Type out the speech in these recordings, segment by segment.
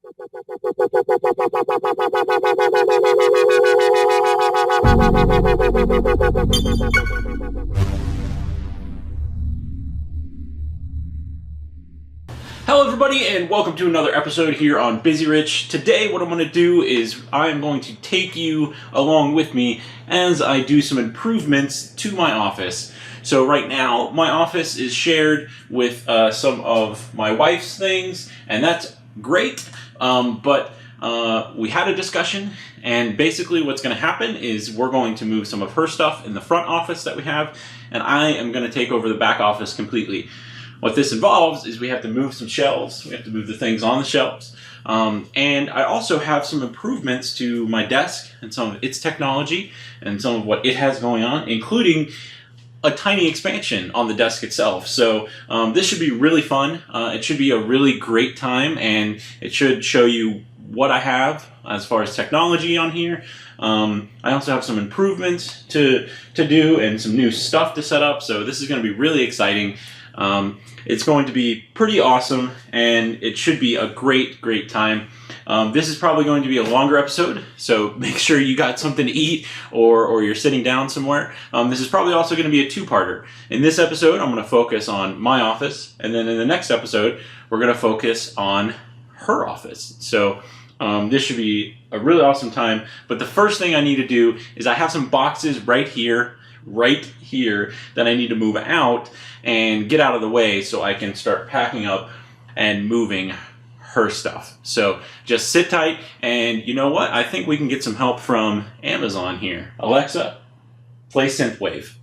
Hello everybody and welcome to another episode here on Busy Rich. Today what I'm going to do is I'm going to take you along with me as I do some improvements to my office. So right now my office is shared with some of my wife's things, and that's great, but we had a discussion, and basically what's going to happen is we're going to move some of her stuff in the front office that we have, and I am going to take over the back office completely. What this involves is we have to move some shelves, we have to move the things on the shelves, and I also have some improvements to my desk and some of its technology and some of what it has going on, including a tiny expansion on the desk itself. So this should be really fun. It should be a really great time, and it should show you what I have as far as technology on here. I also have some improvements to do and some new stuff to set up, so this is going to be really exciting. It's going to be pretty awesome, and it should be a great time. This is probably going to be a longer episode, so make sure you got something to eat or you're sitting down somewhere. This is probably also going to be a two-parter. In this episode, I'm going to focus on my office, and then in the next episode, we're going to focus on her office. So this should be a really awesome time, but the first thing I need to do is I have some boxes right here that I need to move out and get out of the way so I can start packing up and moving her stuff. So just sit tight, and you know what? I think we can get some help from Amazon here. Alexa, play Synthwave.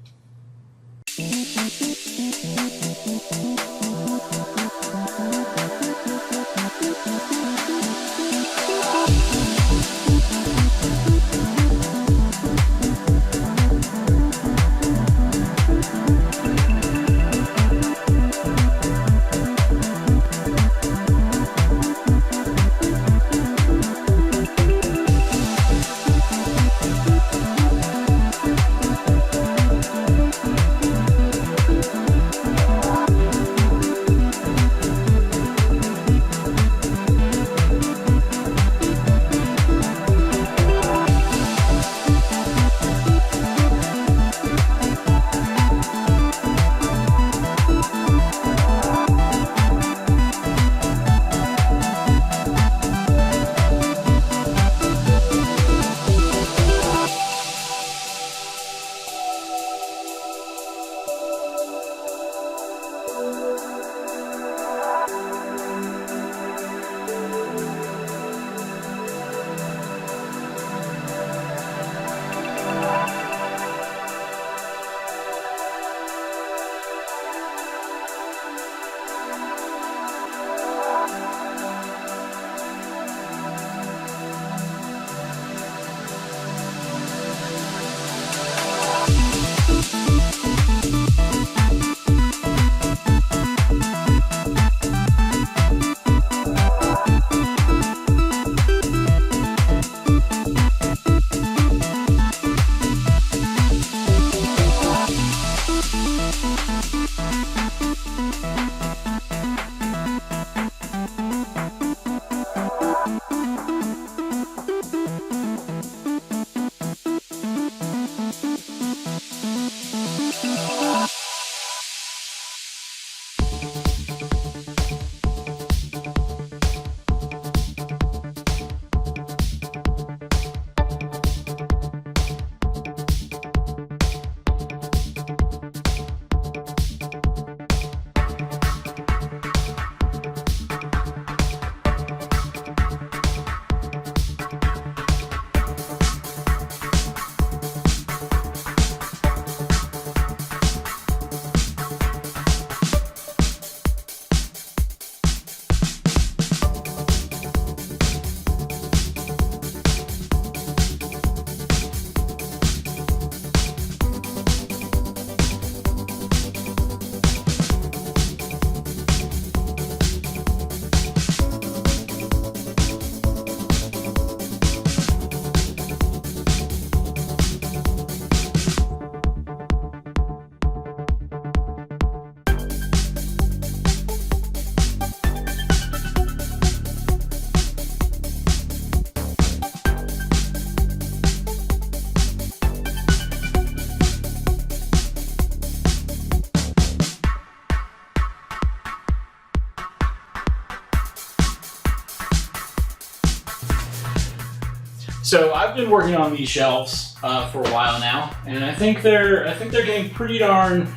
So I've been working on these shelves for a while now, and I think they're getting pretty darn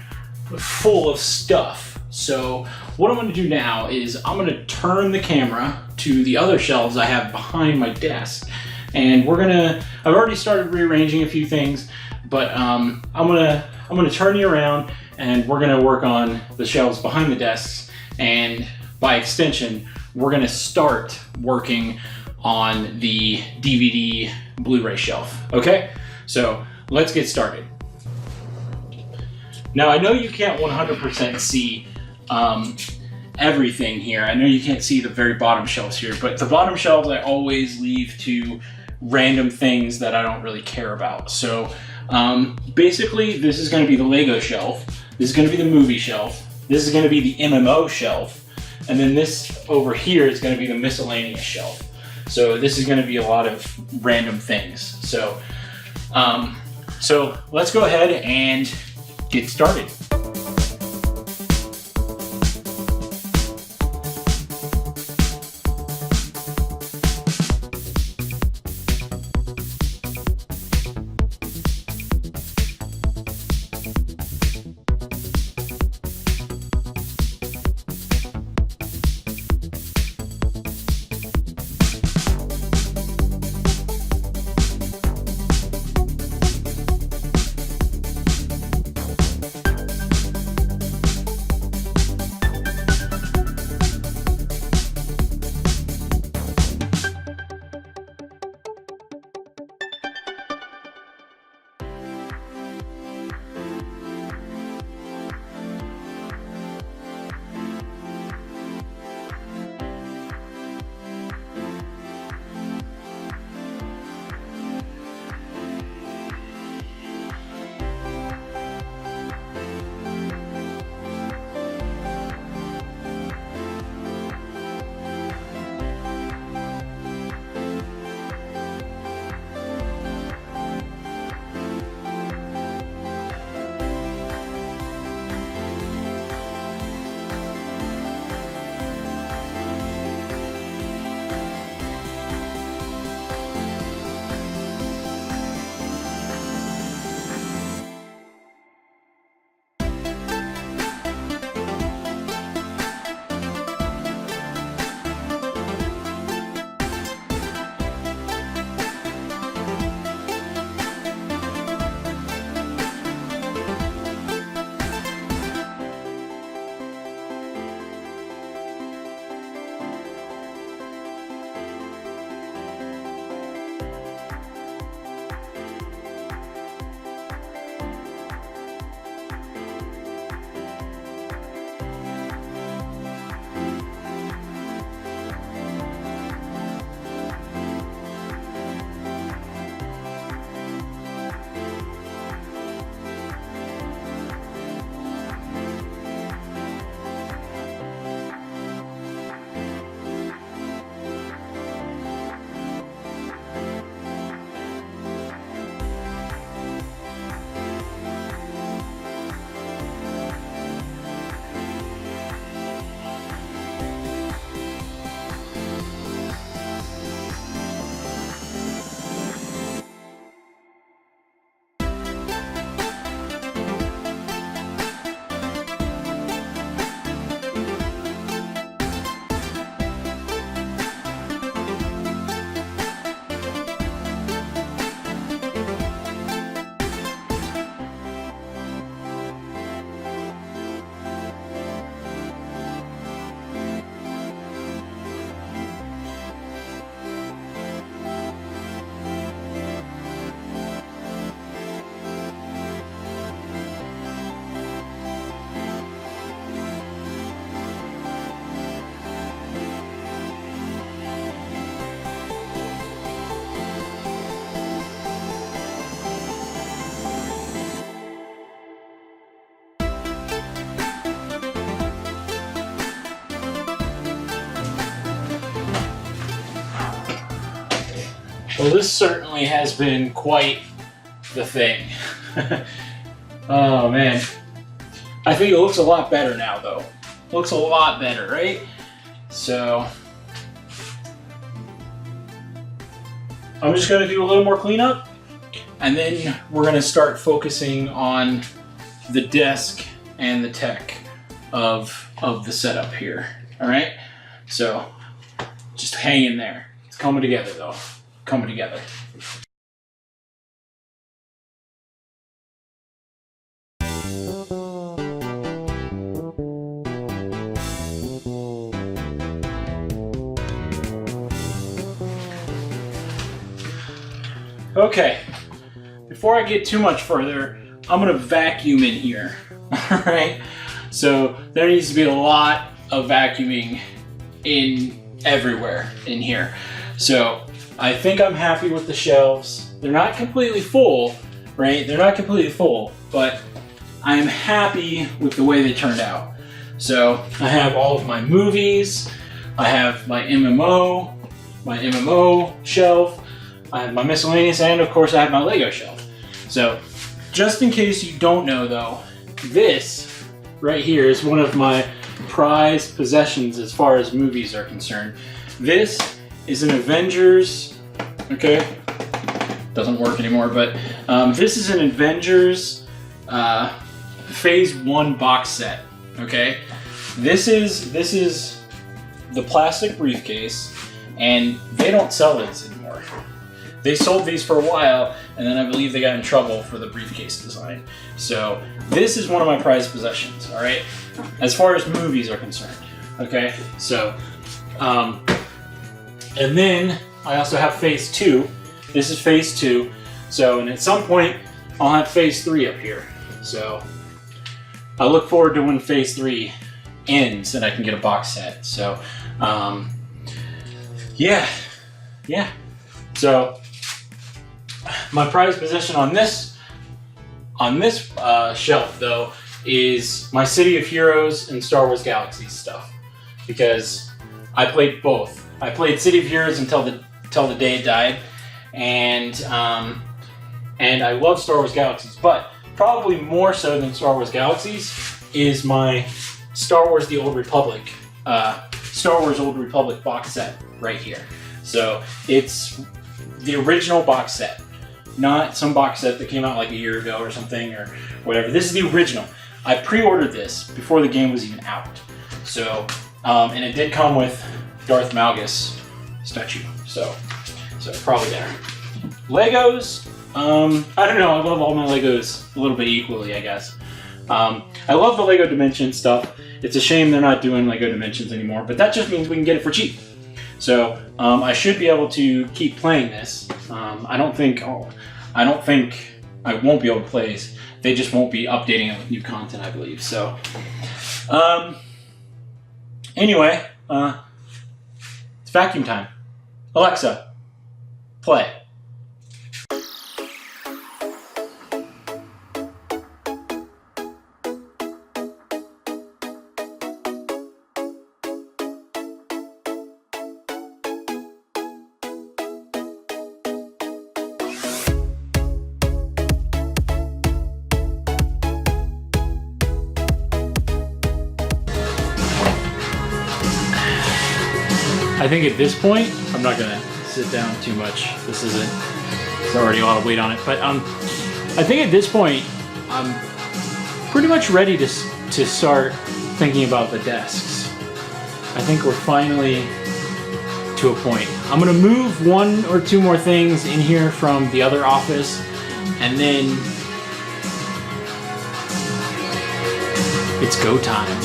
full of stuff. So what I'm going to do now is I'm going to turn the camera to the other shelves I have behind my desk, and I've already started rearranging a few things, but I'm gonna turn you around, and we're gonna work on the shelves behind the desks, and by extension, we're gonna start working on the DVD Blu-ray shelf. Okay, so let's get started. Now I know you can't 100% see everything here. I know you can't see the very bottom shelves here, but the bottom shelves I always leave to random things that I don't really care about. So basically this is going to be the Lego shelf, this is going to be the movie shelf, this is going to be the MMO shelf, and then this over here is going to be the miscellaneous shelf. So this is going to be a lot of random things. So let's go ahead and get started. Well, this certainly has been quite the thing. Oh man. I think it looks a lot better now though. Looks a lot better, right? So I'm just going to do a little more cleanup, and then we're going to start focusing on the desk and the tech of the setup here. All right, so just hang in there. It's coming together though, coming together. Okay, before I get too much further, I'm gonna vacuum in here, all right? So there needs to be a lot of vacuuming in everywhere in here. So I think I'm happy with the shelves. They're not completely full, right? They're not completely full, but I'm happy with the way they turned out. So I have all of my movies, I have my MMO shelf, I have my miscellaneous, and of course I have my Lego shelf. So just in case you don't know though, this right here is one of my prized possessions as far as movies are concerned. This is an Avengers, okay, doesn't work anymore, but this is an Avengers Phase 1 box set, okay? This is the plastic briefcase, and they don't sell these anymore. They sold these for a while, and then I believe they got in trouble for the briefcase design. So this is one of my prized possessions, all right? As far as movies are concerned, okay? So, and then I also have Phase 2. This is Phase 2. So, and at some point, I'll have Phase 3 up here. So, I look forward to when Phase 3 ends and I can get a box set. So, yeah. So, my prized possession on this shelf though is my City of Heroes and Star Wars Galaxies stuff, because I played both. I played City of Heroes until the day it died, and I love Star Wars Galaxies, but probably more so than Star Wars Galaxies is my Star Wars The Old Republic, Star Wars Old Republic box set right here. So it's the original box set, not some box set that came out like a year ago or something or whatever. This is the original. I pre-ordered this before the game was even out. So, and it did come with Darth Malgus statue. So probably there. Legos, I don't know, I love all my Legos a little bit equally, I guess. I love the Lego Dimensions stuff. It's a shame they're not doing Lego Dimensions anymore, but that just means we can get it for cheap. So I should be able to keep playing this. I don't think I won't be able to play this. They just won't be updating it with new content, I believe. So anyway, it's vacuum time. Alexa, play. I think at this point, I'm not gonna sit down too much. It's already a lot of weight on it. But I think at this point, I'm pretty much ready to start thinking about the desks. I think we're finally to a point. I'm gonna move one or two more things in here from the other office, and then it's go time.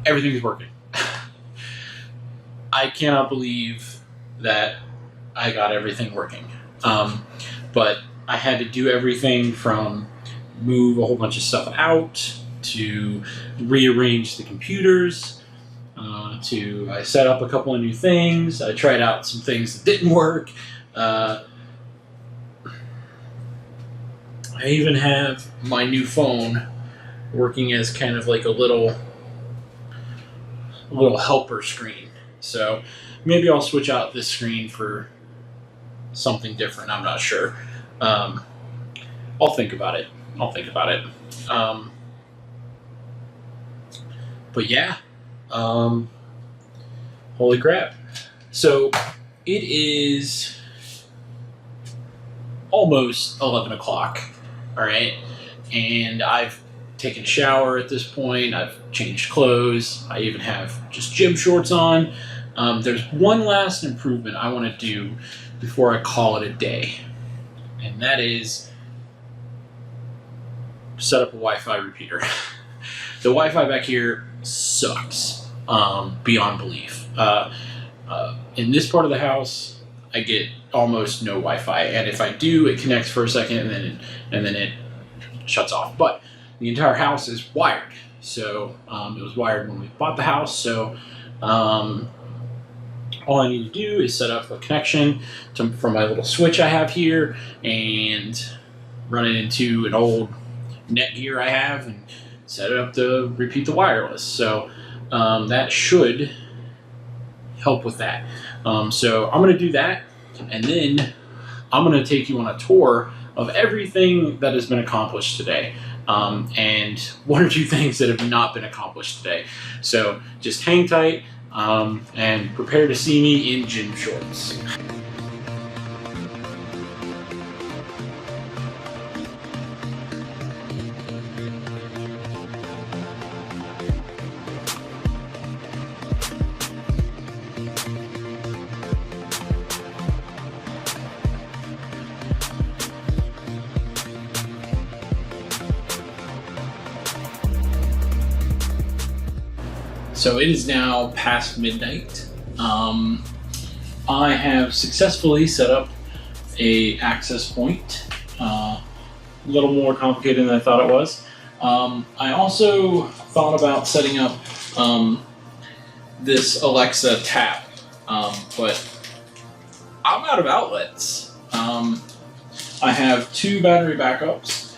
everything's working. I cannot believe that I got everything working. But I had to do everything from move a whole bunch of stuff out to rearrange the computers to I set up a couple of new things. I tried out some things that didn't work. I even have my new phone working as kind of like a little helper screen. So maybe I'll switch out this screen for something different. I'm not sure. I'll think about it. But yeah, holy crap. So it is almost 11 o'clock. All right. And I've taken a shower at this point. I've changed clothes. I even have just gym shorts on. There's one last improvement I want to do before I call it a day. And that is set up a Wi-Fi repeater. The Wi-Fi back here sucks beyond belief. In this part of the house, I get almost no Wi-Fi, and if I do, it connects for a second and then it shuts off. But the entire house is wired, so it was wired when we bought the house. So all I need to do is set up a connection from my little switch I have here and run it into an old Netgear I have and set it up to repeat the wireless. So that should help with that. So I'm going to do that, and then I'm going to take you on a tour of everything that has been accomplished today, and one or two things that have not been accomplished today. So just hang tight and prepare to see me in gym shorts. So it is now past midnight. I have successfully set up a access point. A little more complicated than I thought it was. I also thought about setting up this Alexa tap, but I'm out of outlets. I have 2 battery backups,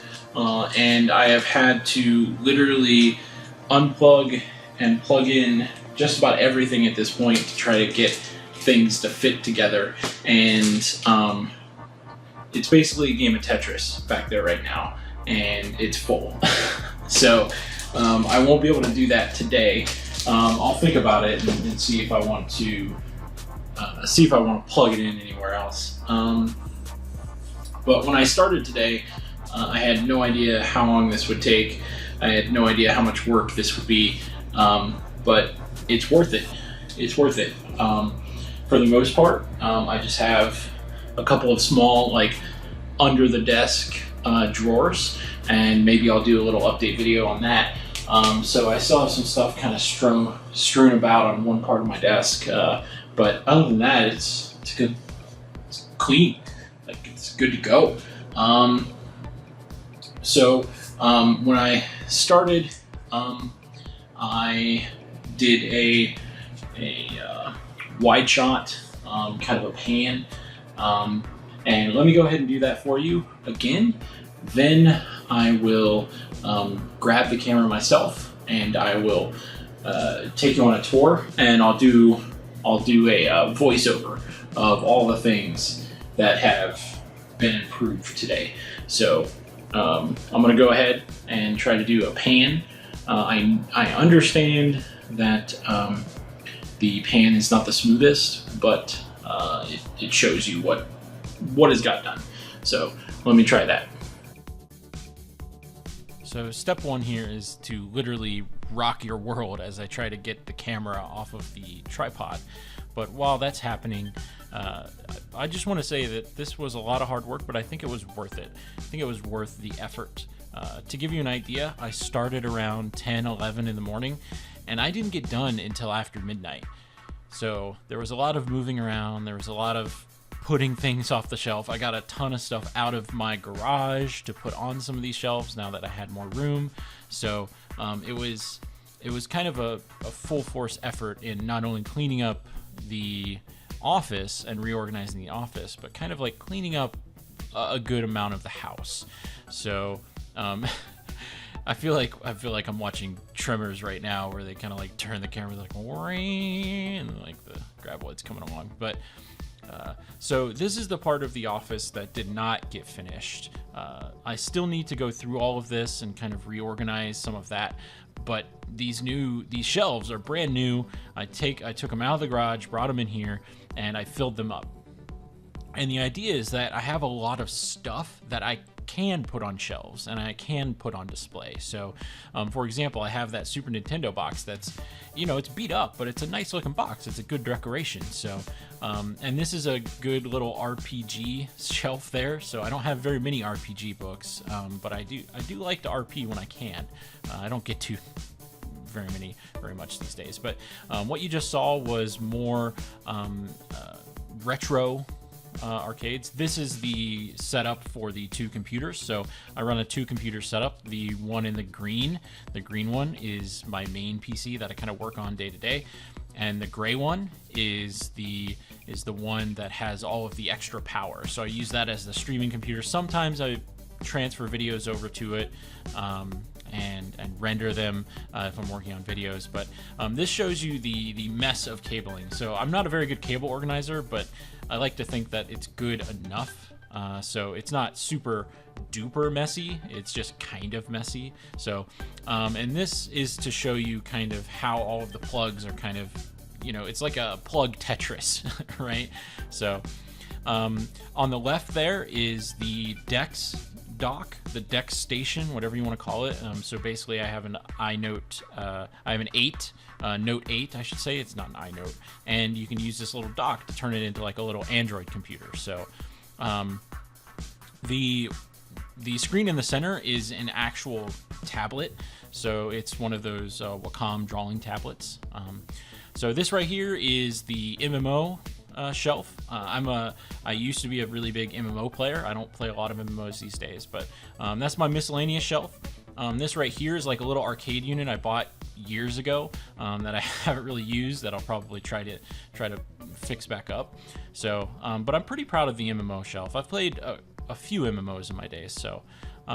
and I have had to literally unplug and plug in just about everything at this point to try to get things to fit together. And it's basically a game of Tetris back there right now, and it's full. So I won't be able to do that today. I'll think about it and see if I want to plug it in anywhere else. But when I started today, I had no idea how long this would take. I had no idea how much work this would be. But it's worth it. It's worth it. For the most part, I just have a couple of small, like, under the desk drawers, and maybe I'll do a little update video on that. So I still have some stuff kind of strewn about on one part of my desk, but other than that, it's good. It's clean. Like, it's good to go. So when I started, I did a wide shot, kind of a pan, and let me go ahead and do that for you again. Then I will grab the camera myself, and I will take you on a tour, and I'll do a voiceover of all the things that have been improved today. So I'm going to go ahead and try to do a pan. I understand that the pan is not the smoothest, but it shows you what has got done. So let me try that. So step 1 here is to literally rock your world as I try to get the camera off of the tripod. But while that's happening, I just want to say that this was a lot of hard work, but I think it was worth it. I think it was worth the effort. To give you an idea, I started around 10, 11 in the morning, and I didn't get done until after midnight. So there was a lot of moving around. There was a lot of putting things off the shelf. I got a ton of stuff out of my garage to put on some of these shelves now that I had more room. So it was kind of a full force effort in not only cleaning up the office and reorganizing the office, but kind of like cleaning up a good amount of the house. So I feel like I'm watching Tremors right now, where they kind of like turn the camera like, and like the graboid's coming along. But so this is the part of the office that did not get finished. I still need to go through all of this and kind of reorganize some of that. But these shelves are brand new. I took them out of the garage, brought them in here, and I filled them up. And the idea is that I have a lot of stuff that I can put on shelves and I can put on display. So, for example, I have that Super Nintendo box that's, it's beat up, but it's a nice looking box. It's a good decoration. So, and this is a good little RPG shelf there. So I don't have very many RPG books, but I do like to RP when I can. I don't get to very much these days. But what you just saw was more retro arcades. This is the setup for the 2 computers. So I run a 2 computer setup. The one in the green one is my main PC that I kind of work on day to day, and the gray one is the one that has all of the extra power. So I use that as the streaming computer. Sometimes I transfer videos over to it and render them if I'm working on videos. But this shows you the mess of cabling. So I'm not a very good cable organizer, but I like to think that it's good enough. So it's not super duper messy, it's just kind of messy. So and this is to show you kind of how all of the plugs are kind of, it's like a plug Tetris, right? So on the left there is the Dex dock, the Dex station, whatever you want to call it. So basically I have an iNote, I have an 8, Note 8 I should say, it's not an iNote, and you can use this little dock to turn it into like a little Android computer. So the screen in the center is an actual tablet, so it's one of those Wacom drawing tablets. So this right here is the MMO shelf. I used to be a really big MMO player. I don't play a lot of MMOs these days, but that's my miscellaneous shelf. This right here is like a little arcade unit I bought years ago that I haven't really used, that I'll probably try to fix back up. So, but I'm pretty proud of the MMO shelf. I've played a few MMOs in my days. So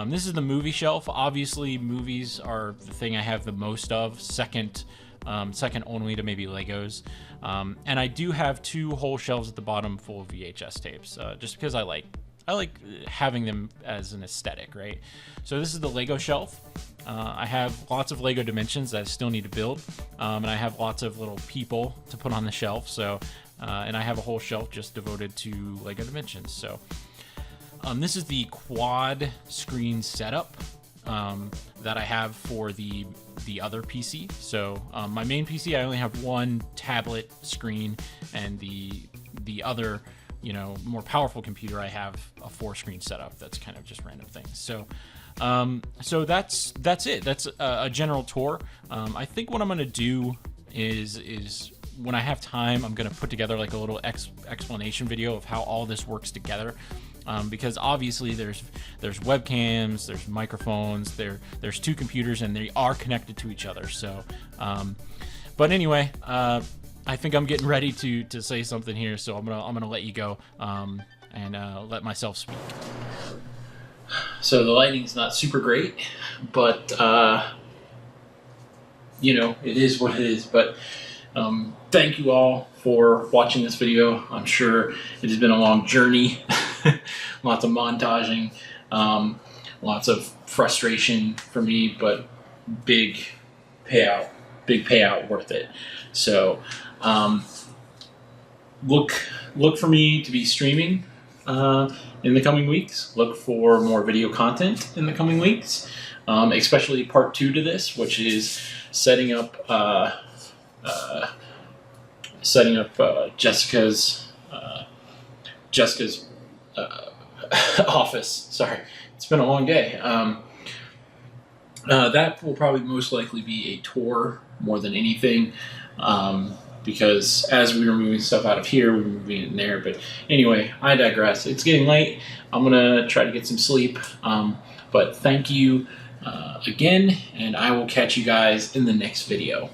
this is the movie shelf. Obviously, movies are the thing I have the most of. Second only to maybe Legos. And I do have 2 whole shelves at the bottom full of VHS tapes, just because I like having them as an aesthetic, right? So this is the Lego shelf. I have lots of Lego Dimensions that I still need to build, and I have lots of little people to put on the shelf. So, and I have a whole shelf just devoted to Lego Dimensions. So, this is the quad screen setup that I have for the other PC. So my main PC, I only have 1 tablet screen, and the other, more powerful computer, I have a 4-screen setup. That's kind of just random things. So so that's it. That's a general tour. I think what I'm gonna do is when I have time, I'm gonna put together like a little explanation video of how all this works together. Because obviously there's webcams, there's microphones, there's 2 computers, and they are connected to each other. So, but anyway, I think I'm getting ready to say something here, so I'm gonna let you go and let myself speak. So the lighting's not super great, but it is what it is. But thank you all for watching this video. I'm sure it has been a long journey. Lots of montaging, lots of frustration for me, but big payout worth it. So look for me to be streaming in the coming weeks. Look for more video content in the coming weeks, especially part 2 to this, which is setting up Jessica's office. Sorry, it's been a long day. That will probably most likely be a tour more than anything, because as we were moving stuff out of here, we were moving it in there. But anyway, I digress. It's getting late. I'm going to try to get some sleep. But thank you again, and I will catch you guys in the next video.